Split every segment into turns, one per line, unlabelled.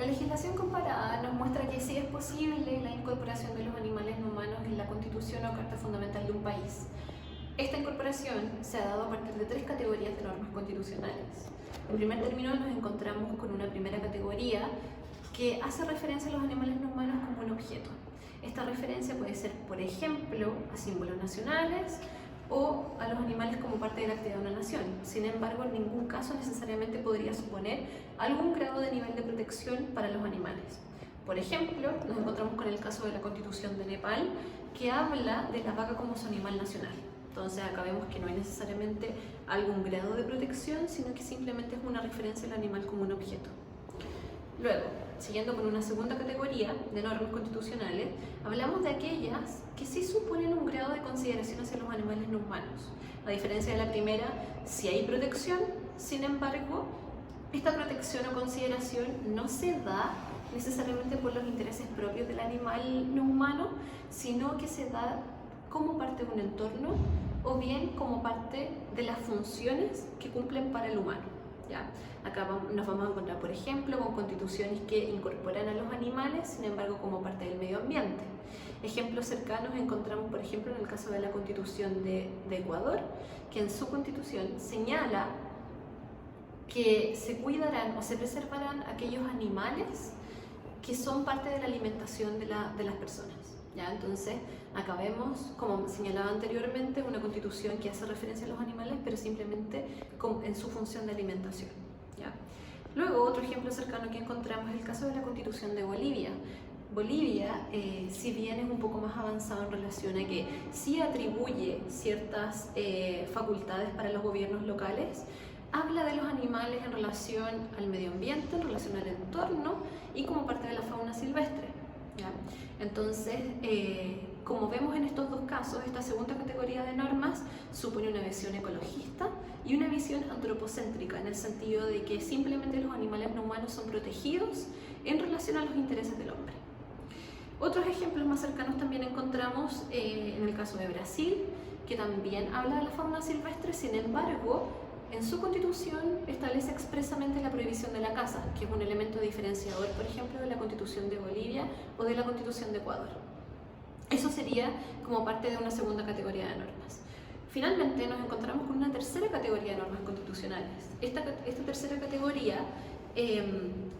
legislación comparada nos muestra que sí es posible la incorporación de los animales no humanos en la Constitución o Carta Fundamental de un país. Esta incorporación se ha dado a partir de 3 categorías de normas constitucionales. En primer término nos encontramos con una primera categoría que hace referencia a los animales no humanos como un objeto. Esta referencia puede ser, por ejemplo, a símbolos nacionales o a los animales como parte de la actividad de una nación. Sin embargo, en ningún caso necesariamente podría suponer algún grado de nivel de protección para los animales. Por ejemplo, nos encontramos con el caso de la Constitución de Nepal, que habla de la vaca como su animal nacional. Entonces acá vemos que no hay necesariamente algún grado de protección, sino que simplemente es una referencia al animal como un objeto. Luego, siguiendo con una segunda categoría de normas constitucionales, hablamos de aquellas que sí suponen un grado de consideración hacia los animales no humanos. A diferencia de la primera, sí hay protección, sin embargo, esta protección o consideración no se da necesariamente por los intereses propios del animal no humano, sino que se da como parte de un entorno o bien como parte de las funciones que cumplen para el humano. ¿Ya? Acá nos vamos a encontrar, por ejemplo, con constituciones que incorporan a los animales, sin embargo, como parte del medio ambiente. Ejemplos cercanos encontramos, por ejemplo, en el caso de la Constitución de Ecuador, que en su constitución señala que se cuidarán o se preservarán aquellos animales que son parte de la alimentación de las personas. ¿Ya? Entonces, acá vemos, como señalaba anteriormente, una constitución que hace referencia a los animales, pero simplemente en su función de alimentación. ¿Ya? Luego, otro ejemplo cercano que encontramos es el caso de la Constitución de Bolivia. Bolivia, si bien es un poco más avanzado en relación a que sí atribuye ciertas facultades para los gobiernos locales, habla de los animales en relación al medio ambiente, en relación al entorno y como parte de la fauna silvestre. ¿Ya? Entonces, como vemos en estos dos casos, esta segunda categoría de normas supone una visión ecologista y una visión antropocéntrica, en el sentido de que simplemente los animales no humanos son protegidos en relación a los intereses del hombre. Otros ejemplos más cercanos también encontramos en el caso de Brasil, que también habla de la fauna silvestre, sin embargo, en su constitución establece expresamente la prohibición de la caza, que es un elemento diferenciador, por ejemplo, de la Constitución de Bolivia o de la Constitución de Ecuador. Eso sería como parte de una segunda categoría de normas. Finalmente nos encontramos con una tercera categoría de normas constitucionales. Esta tercera categoría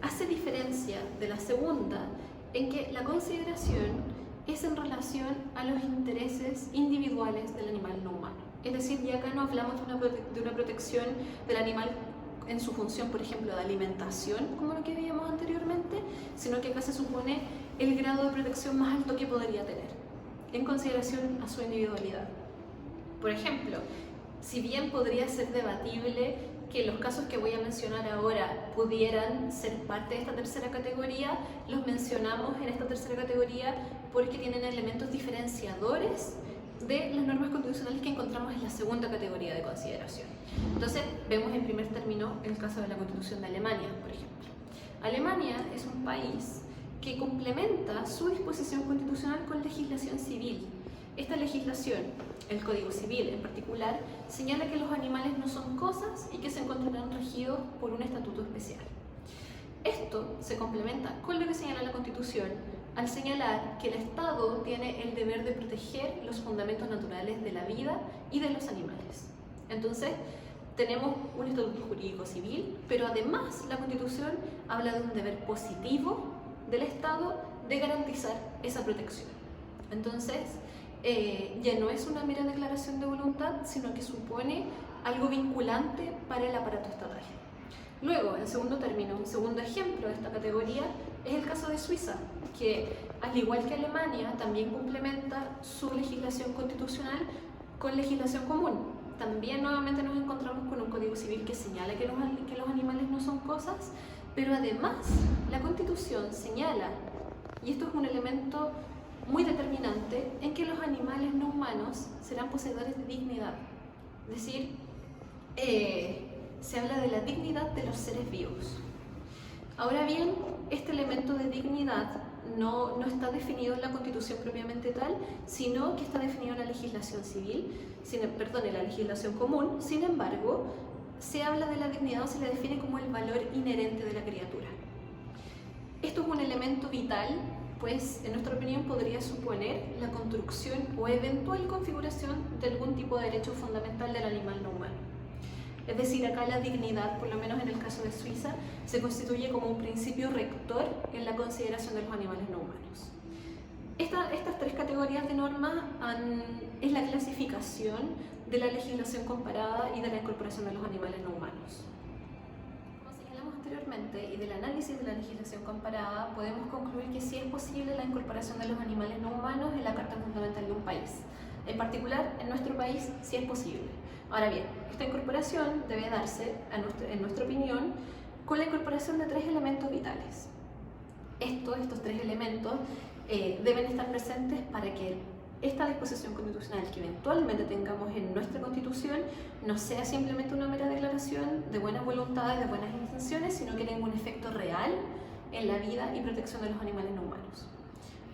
hace diferencia de la segunda en que la consideración es en relación a los intereses individuales del animal no humano. Es decir, ya acá no hablamos de una protección del animal en su función, por ejemplo, de alimentación, como lo que veíamos anteriormente, sino que acá se supone el grado de protección más alto que podría tener, en consideración a su individualidad. Por ejemplo, si bien podría ser debatible que los casos que voy a mencionar ahora pudieran ser parte de esta tercera categoría, los mencionamos en esta tercera categoría porque tienen elementos diferenciadores de las normas constitucionales que encontramos en la segunda categoría de consideración. Entonces, vemos en primer término el caso de la Constitución de Alemania, por ejemplo. Alemania es un país que complementa su disposición constitucional con legislación civil. Esta legislación, el Código Civil en particular, señala que los animales no son cosas y que se encontrarán regidos por un estatuto especial. Esto se complementa con lo que señala la Constitución al señalar que el Estado tiene el deber de proteger los fundamentos naturales de la vida y de los animales. Entonces, tenemos un estatuto jurídico civil, pero además la Constitución habla de un deber positivo del Estado de garantizar esa protección. Entonces, ya no es una mera declaración de voluntad, sino que supone algo vinculante para el aparato estatal. Luego, en segundo término, un segundo ejemplo de esta categoría es el caso de Suiza, que al igual que Alemania también complementa su legislación constitucional con legislación común. También nuevamente nos encontramos con un código civil que señala que los animales no son cosas, pero además la Constitución señala, y esto es un elemento muy determinante, en que los animales no humanos serán poseedores de dignidad. Es decir, se habla de la dignidad de los seres vivos. Ahora bien, este elemento de dignidad no está definido en la Constitución propiamente tal, sino que está definido en la legislación civil, en la legislación común. Sin embargo, se habla de la dignidad o se la define como el valor inherente de la criatura. Esto es un elemento vital, pues en nuestra opinión podría suponer la construcción o eventual configuración de algún tipo de derecho fundamental del animal no humano. Es decir, acá la dignidad, por lo menos en el caso de Suiza, se constituye como un principio rector en la consideración de los animales no humanos. Estas tres categorías de normas es la clasificación de la legislación comparada y de la incorporación de los animales no humanos. Como señalamos anteriormente, y del análisis de la legislación comparada, podemos concluir que sí es posible la incorporación de los animales no humanos en la Carta Fundamental de un país. En particular, en nuestro país sí es posible. Ahora bien, esta incorporación debe darse, en nuestra opinión, con la incorporación de tres elementos vitales. Estos tres elementos deben estar presentes para que esta disposición constitucional que eventualmente tengamos en nuestra Constitución no sea simplemente una mera declaración de buenas voluntades, de buenas intenciones, sino que tenga un efecto real en la vida y protección de los animales no humanos.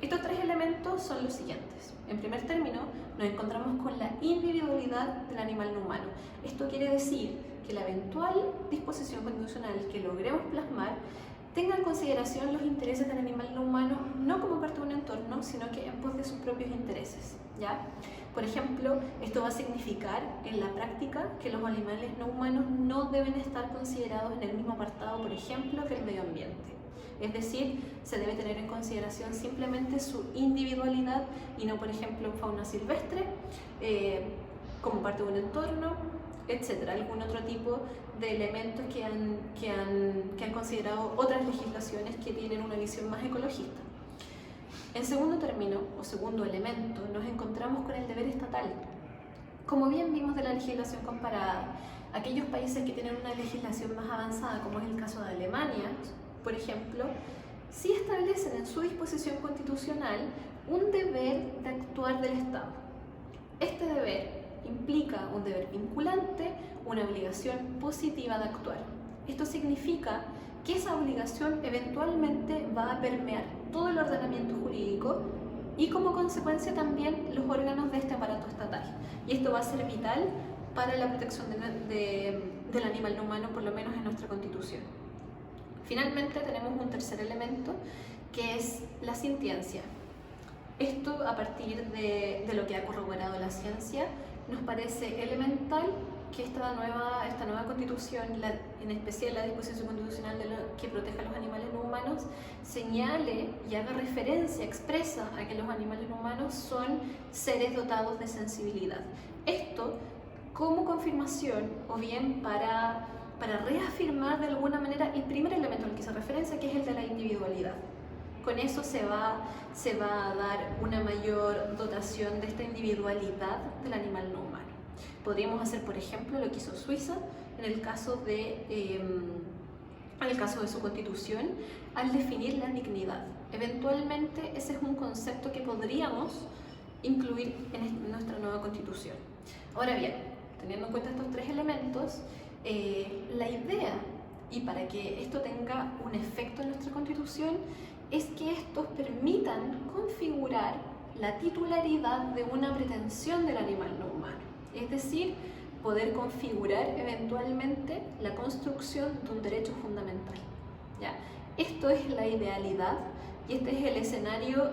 Estos tres elementos son los siguientes. En primer término, nos encontramos con la individualidad del animal no humano. Esto quiere decir que la eventual disposición constitucional que logremos plasmar tenga en consideración los intereses del animal no humano no como parte de un entorno, sino que en pos de sus propios intereses, ¿ya? Por ejemplo, esto va a significar en la práctica que los animales no humanos no deben estar considerados en el mismo apartado, por ejemplo, que el medio ambiente. Es decir, se debe tener en consideración simplemente su individualidad y no, por ejemplo, fauna silvestre como parte de un entorno, etcétera, algún otro tipo de elementos que han considerado otras legislaciones que tienen una visión más ecologista. En segundo término, o segundo elemento, nos encontramos con el deber estatal. Como bien vimos de la legislación comparada, aquellos países que tienen una legislación más avanzada, como es el caso de Alemania, por ejemplo, sí establecen en su disposición constitucional un deber de actuar del Estado. Este deber implica un deber vinculante, una obligación positiva de actuar. Esto significa que esa obligación eventualmente va a permear todo el ordenamiento jurídico y como consecuencia también los órganos de este aparato estatal. Y esto va a ser vital para la protección del animal no humano, por lo menos en nuestra Constitución. Finalmente tenemos un tercer elemento que es la sintiencia. Esto, a partir de lo que ha corroborado la ciencia, nos parece elemental que esta nueva constitución, en especial la disposición constitucional que proteja a los animales no humanos, señale y haga referencia expresa a que los animales no humanos son seres dotados de sensibilidad. Esto como confirmación o bien para reafirmar de alguna manera el primer elemento al que se referencia, que es el de la individualidad. Con eso se va a dar una mayor dotación de esta individualidad del animal no humano. Podríamos hacer, por ejemplo, lo que hizo Suiza en el caso de su constitución, al definir la dignidad. Eventualmente ese es un concepto que podríamos incluir en nuestra nueva constitución. Ahora bien, teniendo en cuenta estos tres elementos, la idea, y para que esto tenga un efecto en nuestra Constitución, es que estos permitan configurar la titularidad de una pretensión del animal no humano, es decir, poder configurar eventualmente la construcción de un derecho fundamental, ¿ya? Esto es la idealidad y este es el escenario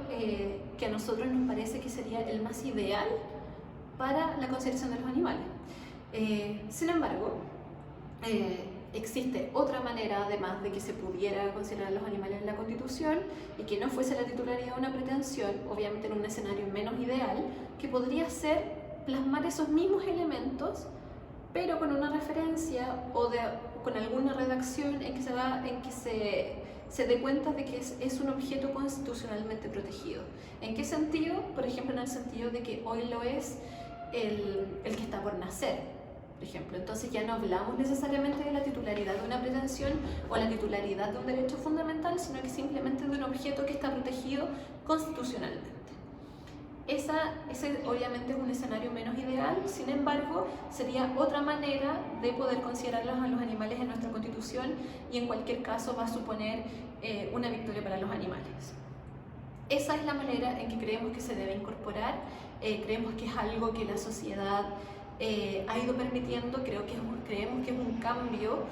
que a nosotros nos parece que sería el más ideal para la consideración de los animales. Sin embargo, existe otra manera, además de que se pudiera considerar a los animales en la Constitución y que no fuese la titularidad de una pretensión, obviamente en un escenario menos ideal, que podría ser plasmar esos mismos elementos, pero con una referencia o con alguna redacción en que se dé cuenta de que es un objeto constitucionalmente protegido. ¿En qué sentido? Por ejemplo, en el sentido de que hoy lo es el que está por nacer, por ejemplo. Entonces ya no hablamos necesariamente de la titularidad de una pretensión o la titularidad de un derecho fundamental, sino que simplemente de un objeto que está protegido constitucionalmente. Ese obviamente es un escenario menos ideal, sin embargo, sería otra manera de poder considerarlos a los animales en nuestra Constitución y en cualquier caso va a suponer una victoria para los animales. Esa es la manera en que creemos que se debe incorporar, creemos que es algo que la sociedad ha ido permitiendo, creemos que es un cambio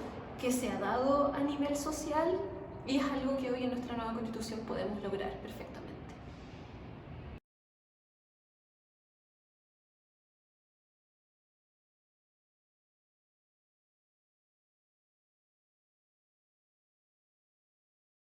que se ha dado a nivel social Y es algo que hoy en nuestra nueva constitución podemos lograr perfectamente.